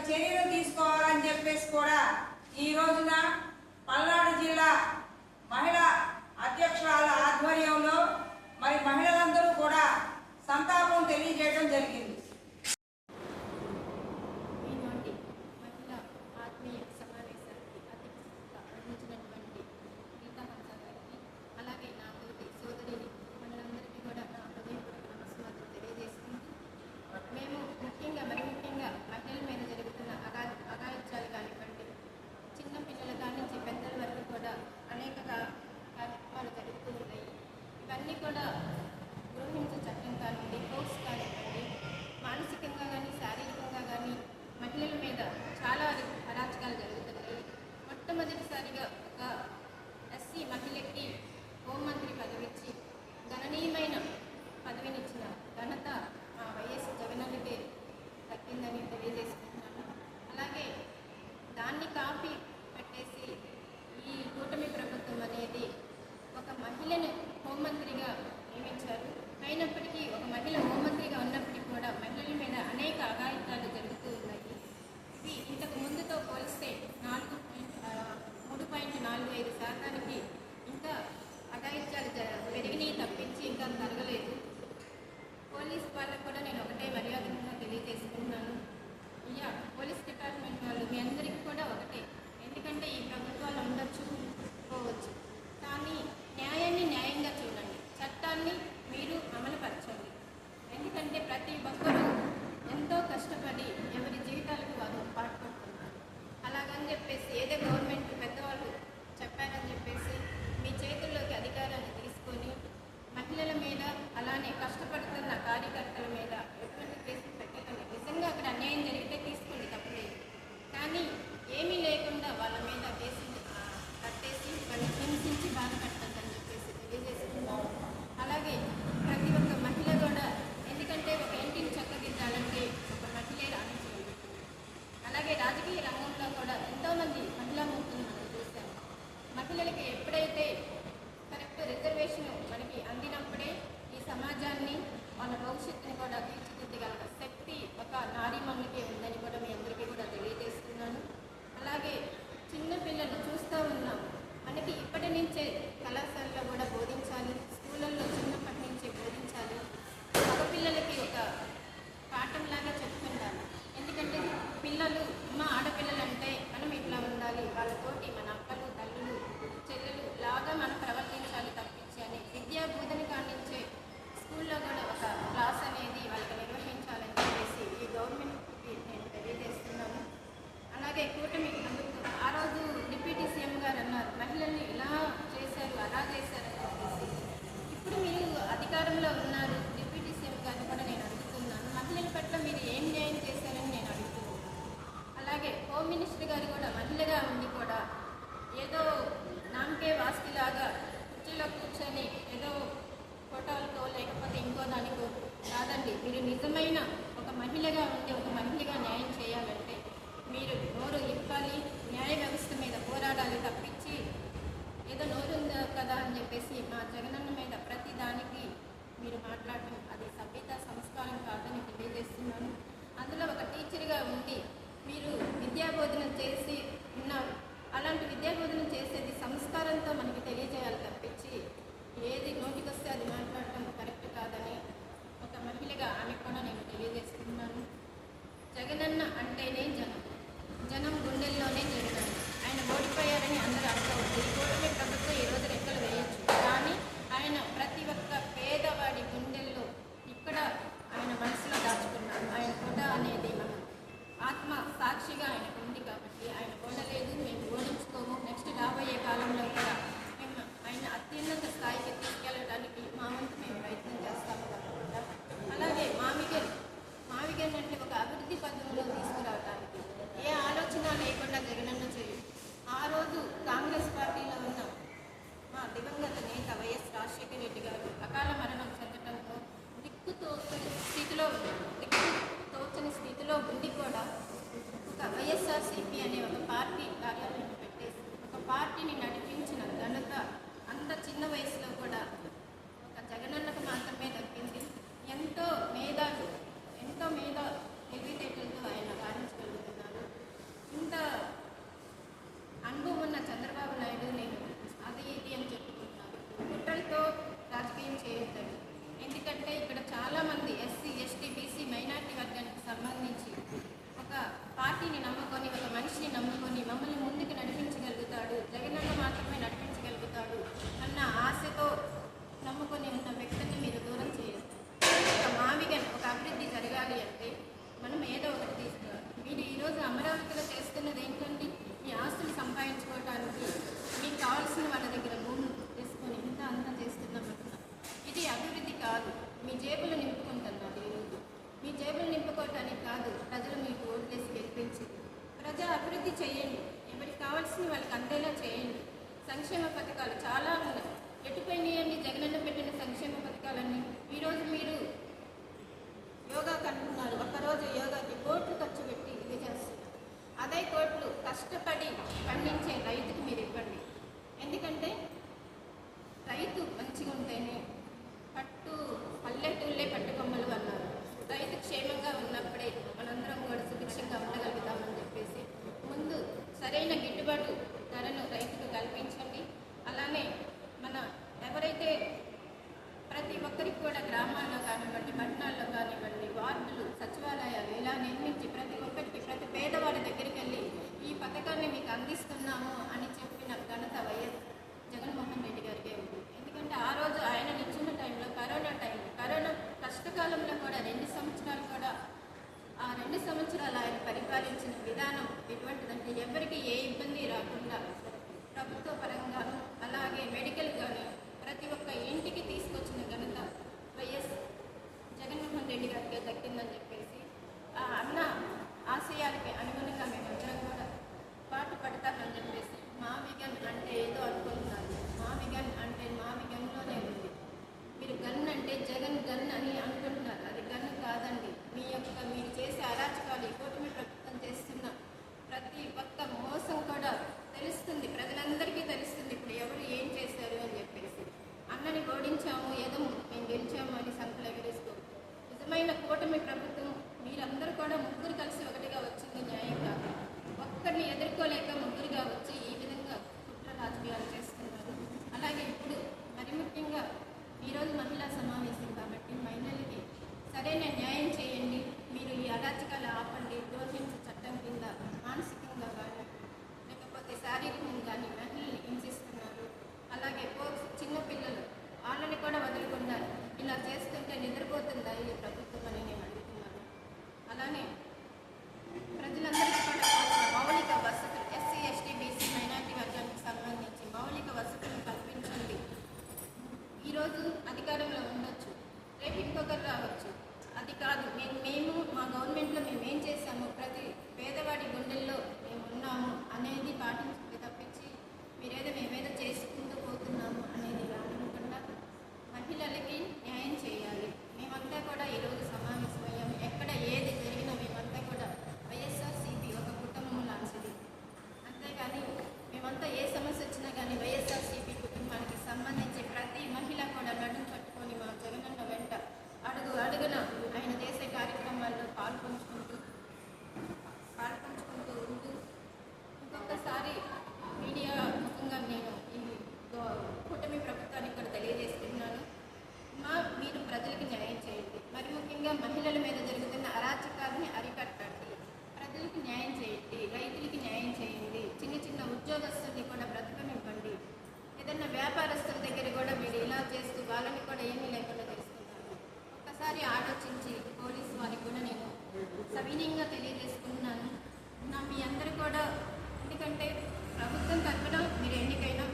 చర్యలు తీసుకోవాలని చెప్పేసి కూడా ఈ రోజున పల్నాడు జిల్లా మహిళా అధ్యక్షురాల ఆధ్వర్యంలో మరి మహిళలందరూ కూడా సంతాపం తెలియజేయడం జరిగింది. మొట్టమొదటిసారిగా ఒక ఎస్సీ మహిళకి హోంమంత్రి పదవి ఇచ్చి గణనీయమైన పదవినిచ్చిన ఘనత మా వైఎస్ జగనన్నకే దక్కిందని తెలియజేసుకుంటున్నాను. అలాగే దాన్ని కాపీ పెట్టేసి ఈ కూటమి ప్రభుత్వం అనేది ఒక మహిళను హోంమంత్రిగా నియమించారు. అయినప్పటికీ ఒక మహిళ హోంమంత్రిగా ఉన్నప్పటికీ కూడా మహిళల మీద అనేక అఘాయిత్యాలు జరుగుతూ ఉన్నాయి. ఇవి ఇంతకు ముందుతో పోలిస్తే 3.45% ఇంకా అఘాయిత్యాలు పెరిగినాయి తప్పించి ఇంకా జరగలేదు. పోలీస్ వాళ్ళకు కూడా నేను ఒకటే మర్యాదగా తెలియజేసుకుంటున్నాను. పోలీస్ డిపార్ట్మెంట్ వాళ్ళు మీ అందరికీ కూడా ఒకటే. ఎందుకంటే ఈ ప్రభుత్వాలు ఉండొచ్చు పోవచ్చు, కానీ న్యాయాన్ని న్యాయంగా చూడండి, చట్టాన్ని మీరు అమలుపరచండి. ఎందుకంటే ప్రతి ఒక్కరూ ఎంతో కష్టపడి ఎవరి జీవితాలకు వారు పాటుపడుతున్నారు. అలాగని చెప్పేసి ఏదో గవర్నమెంట్ పెద్దవాళ్ళు చెప్పారని చెప్పేసి మీ చేతుల్లోకి అధికారాన్ని తీసుకొని మహిళల మీద అలానే కష్టపడుతున్న కార్యకర్తల మీద ఎటువంటి కేసులు పెట్టకండి. నిజంగా అక్కడ అన్యాయం జరిగితే తీసుకోండి, తప్పలేదు. కానీ ఏమీ లేకుండా వాళ్ళ మీద కేసు కట్టేసి వాళ్ళని హింసించి బాధ పెట్టద్దని చెప్పేసి తెలియజేస్తున్నాను. అలాగే ప్రతి ఒక్క మహిళ కూడా, ఎందుకంటే ఒక ఇంటిని చక్కదిద్దాలంటే ఒక మహిళే రాణించాలి. అలాగే రాజకీయ రంగంలో కూడా ఎంతోమంది మహిళా మూర్తులు మనం చూసాము. మహిళలకి ఎప్పుడైతే కరెక్ట్ రిజర్వేషన్ మనకి అందినప్పుడే ఈ సమాజాన్ని వాళ్ళ భవిష్యత్తుని కూడా తీర్చిదిద్దగల శక్తి ఒక నారీమణులకే ఉందని కూడా మీ అందరికీ కూడా తెలియజేస్తున్నాను. అలాగే చిన్నపిల్లలు చూస్తూ ఉన్నాం, మనకి ఇప్పటి నుంచే కళాశాలలో కూడా బోధించాలి, స్కూళ్ళల్లో చిన్నప్పటి నుంచే బోధించాలి. మగపిల్లలకి ఒక పాఠంలాగా చెప్తుండాలి. ఎందుకంటే పిల్లలు మా ఆడపిల్లలంటే మనం ఇట్లా ఉండాలి, వాళ్ళతోటి మన అక్కలు తల్లులు చెల్లెలు లాగా మనం ప్రవర్తించాలి తప్పించి అని విద్యా బోధన కానించే స్కూల్లో కూడా ఒక క్లాస్ అనేది వాళ్ళకి నిర్వహించాలని చెప్పేసి ఈ గవర్నమెంట్కి నేను తెలియజేస్తున్నాను. అలాగే కూటమి ఆ రోజు డిప్యూటీ సీఎం గారు అన్నారు, మహిళల్ని ఇలా చేశారు అలా చేశారు అని చెప్పేసి. ఇప్పుడు మీరు అధికారంలో ఉన్నారు, డిప్యూటీ సీఎం గారిని కూడా నేను అడుగుతున్నాను, మహిళల పట్ల మీరు ఏం న్యాయం చేశారని నేను అడుగుతున్నాను. అలాగే హోమ్ మినిస్టర్ గారు కూడా మహిళగా ఉండి కూడా ఏదో నామకే వాస్తిలాగా కుర్చీలో కూర్చొని ఏదో ఫోటోలతో లేకపోతే ఇంకో దానికో కాదండి. మీరు నిజమైన ఒక మహిళగా ఉండి ఒక మహిళగా న్యాయం చేయాలంటే మీరు నోరు ఇవ్వాలి, న్యాయ వ్యవస్థ మీద పోరాడాలి తప్పించి ఏదో నోరు ఉందా కదా అని చెప్పేసి మా జగనన్న మీద ప్రతి దానికి మీరు మాట్లాడటం అది సభ్యత సంస్కారం కాదని తెలియజేస్తున్నాను. అందులో ఒక టీచర్గా ఉండి మీరు విద్యాబోధన చేసి ఉన్నారు. అలాంటి విద్యాబోధన చేసేది సంస్కారంతో మనకి తెలియజేయాలి తప్పించి ఏది నోటికొస్తే అది మాట్లాడటం కరెక్ట్ కాదని ఒక మహిళగా ఆమె కూడా నేను తెలియజేస్తున్నాను. జగనన్న అంటేనే జనం, జనం గుండెల్లోనే జగనన్న. ఆయన ఓడిపోయారని అందరూ అనుకోవద్దు. ఈ కూటమి ప్రభుత్వం ఈరోజు రెక్కలు వేయచ్చు, కానీ ఆయన ప్రతి ఒక్క పేదవాడి గుండెల్లో ఇక్కడ ఆయన మనసులో దాచుకున్నాడు. ఆయన కూడా అనేది మనం ఆత్మ సాక్షిగా ఆయనకు ఉంది కాబట్టి ఆయన కొనలేదు, మేము ఓడించుకోము. నెక్స్ట్ రాబోయే కాలంలో కూడా మేము ఆయన అత్యున్నత స్థాయికి తీసుకెళ్ళడానికి మా వంతు మేము ప్రయత్నం చేస్తాము తప్పకుండా. అలాగే మామిగన్ అంటే ఒక అభివృద్ధి పద్ధతిలో తీసుకురావడానికి ఏ ఆలోచన లేకుండా జగనన్న చేయు. ఆ రోజు కాంగ్రెస్ పార్టీలో ఉన్న మా ఈరోజు అమరావతిలో చేస్తున్నది ఏంటంటే మీ ఆస్తులు సంపాదించుకోవడానికి మీకు కావాల్సిన వాళ్ళ దగ్గర భూములు తీసుకొని ఇంత అంతా చేస్తున్నామంటున్నా. ఇది అభివృద్ధి కాదు. మీ జేబులు నింపుకుంటున్నారు. ఈరోజు మీ జేబులు నింపుకోవటానికి కాదు ప్రజలు మీకు ఓట్లేసి గెలిపించి ప్రజా అభివృద్ధి చేయండి. ఎవరికి కావాల్సిన వాళ్ళకి అందేలా చేయండి. సంక్షేమ పథకాలు చాలా ఉన్నాయి. ఎటుపోయినాయండి జగనన్న పెట్టిన సంక్షేమ పథకాలన్నీ? ఈరోజు మీరు యోగా కంటున్నారు. ఒక్కరోజు యోగాకి కోట్లు ఖర్చు పెట్టి ఇది చేస్తున్నారు. అదే కోట్లు కష్టపడి పండించే రైతుకు మీరు ఇవ్వండి. ఎందుకంటే రైతు మంచిగా ఉంటేనే పల్లెటూళ్ళే పట్టుకొమ్మలు అన్నారు. రైతు క్షేమంగా ఉన్నప్పుడే మనందరం కూడా సుభిక్షంగా ఉండగలుగుతామని చెప్పేసి ముందు సరైన గిట్టుబాటు ధరను రైతుకు కల్పించండి. అలానే మన ఎవరైతే ప్రతి ఒక్కరికి కూడా గ్రామాల్లో కానివ్వండి, పట్టణాల్లో కానివ్వండి, వార్డులు, సచివాలయాలు ఇలా నిర్మించి ప్రతి ఒక్కరికి ప్రతి పేదవాడి దగ్గరికి వెళ్ళి ఈ పథకాన్ని మీకు అందిస్తున్నాము అని చెప్పిన ఘనత వైఎస్ జగన్మోహన్ రెడ్డి గారికే ఉంది. ఎందుకంటే ఆ రోజు ఆయన నిల్చున్న టైంలో కరోనా కష్టకాలంలో కూడా 2 సంవత్సరాలు కూడా ఆ 2 సంవత్సరాలు ఆయన పరిపాలించిన విధానం ఎటువంటిదంటే ఎవరికి ఏ ఇబ్బంది రాకుండా ప్రభుత్వ పరంగాను అలాగే మెడికల్ కానీ ప్రతి ఒక్క ఇంటికి తీసుకొచ్చిన ఘనత వైఎస్ జగన్మోహన్ రెడ్డి గారికి దక్కిందని చెప్పేసి ఆ అన్న ఆశయాలకి అనుగుణంగా మేమందరం కూడా పాటు పడతామని చెప్పేసి మా విగన్ అంటే ఏదో అనుకుంటున్నారు. మా విగన్ అంటే మా విగన్లోనే ఉంది. మీరు గన్ అంటే జగన్ గన్ అని అనుకుంటున్నారు. అది గన్ కాదండి. మీరు చేసే అరాచకాలు కూటమి ప్రభుత్వం చేస్తున్న ప్రతి ఒక్క మోసం కూడా తెలుస్తుంది. ప్రజలందరికీ తెలుస్తుంది ఇప్పుడు ఎవరు ఏం చేశారు అని చెప్పేసి. అన్నని ఓడించాము, ఏదో మేము గెలిచాము అని సంఖ్యలు ఎగరేసుకో. నిజమైన కూటమి ప్రభుత్వం మీరందరూ కూడా ముగ్గురు కలిసి ఒకటిగా వచ్చింది న్యాయం కాదు. ఒక్కరిని ఎదుర్కోలేక ముగ్గురుగా వచ్చి ఈ విధంగా కుట్ర రాజకీయాలు చేస్తున్నారు. అలాగే ఇప్పుడు మరి ముఖ్యంగా ఈరోజు మహిళా సమావేశం కాబట్టి మహిళలకి సరైన న్యాయం చేయండి. మీరు ఈ అరాచకాలు ఆపండి. దోషించే చట్టం కింద మానసికంగా కానీ లేకపోతే శారీరకంగా కానీ మహిళల్ని హింసిస్తున్నారు. అలాగే చిన్నపిల్లలు వాళ్ళని కూడా వదలకుండా ఇలా చేస్తుంటే నిద్రపోతుందా ఈ ప్రభుత్వం అని నేను అడుగుతున్నాను. అలానే ప్రజలందరికీ కూడా మౌలిక వసతులు ఎస్సీ, ఎస్టీ, బీసీ, మైనార్టీ వర్గానికి సంబంధించి మౌలిక వసతులు కల్పించండి. ఈరోజు అధికారంలో ఉండొచ్చు, రేపు ఇంకొకరు రావచ్చు. అది కాదు మేము మా గవర్నమెంట్లో మేము ఏం చేశాము, ప్రతి పేదవాడి గుండెల్లో మేము ఉన్నాము అనేది పాటించి తప్పించి మీరేదో మేమేదో చేసుకుంటూ పోతున్నాము అనేది రానివ్వకుండా మహిళలకి న్యాయం చేయాలి. మేమంతా కూడా ఈరోజు సమావేశమయ్యాము. ఎక్కడ ఏది జరిగినా మేమంతా కూడా వైఎస్ఆర్సీపీ ఒక కుటుంబం లాంటిది. అంతేగాని మేమంతా ఏ సమస్య వచ్చినా కానీ వైఎస్ఆర్సీపీ కుటుంబానికి సంబంధించి ప్రతి మహిళ కూడా నడుము పట్టుకొని మా జగనన్న వెంట అడుగున ఆయన చేసే కార్యక్రమాల్లో పాల్పంచుకుంటూ ఉంటూ ఇంకొకసారి మీడియా ముఖంగా నేను ఈ కూటమి ప్రభుత్వానికి కూడా తెలియజేస్తున్నాను. మీరు ప్రజలకు న్యాయం చేయండి. మరి ముఖ్యంగా మహిళల మీద జరుగుతున్న అరాచకాన్ని అరికట్టండి. ప్రజలకు న్యాయం చేయండి. రైతులకి న్యాయం చేయండి. చిన్న ఉద్యోగస్తుల్ని కూడా బ్రతకనివ్వండి. ఏదన్నా వ్యాపారస్తుల దగ్గర కూడా మీరు ఇలా చేస్తూ వాళ్ళని కూడా ఏమీ లేకుండా చేస్తున్నారు. ఒక్కసారి ఆలోచించి పోలీసు వారికి కూడా నేను సవినీయంగా తెలియజేసుకున్నాను. మీ అందరూ కూడా ఎందుకంటే ప్రభుత్వం తరఫున మీరు ఎన్నికైనా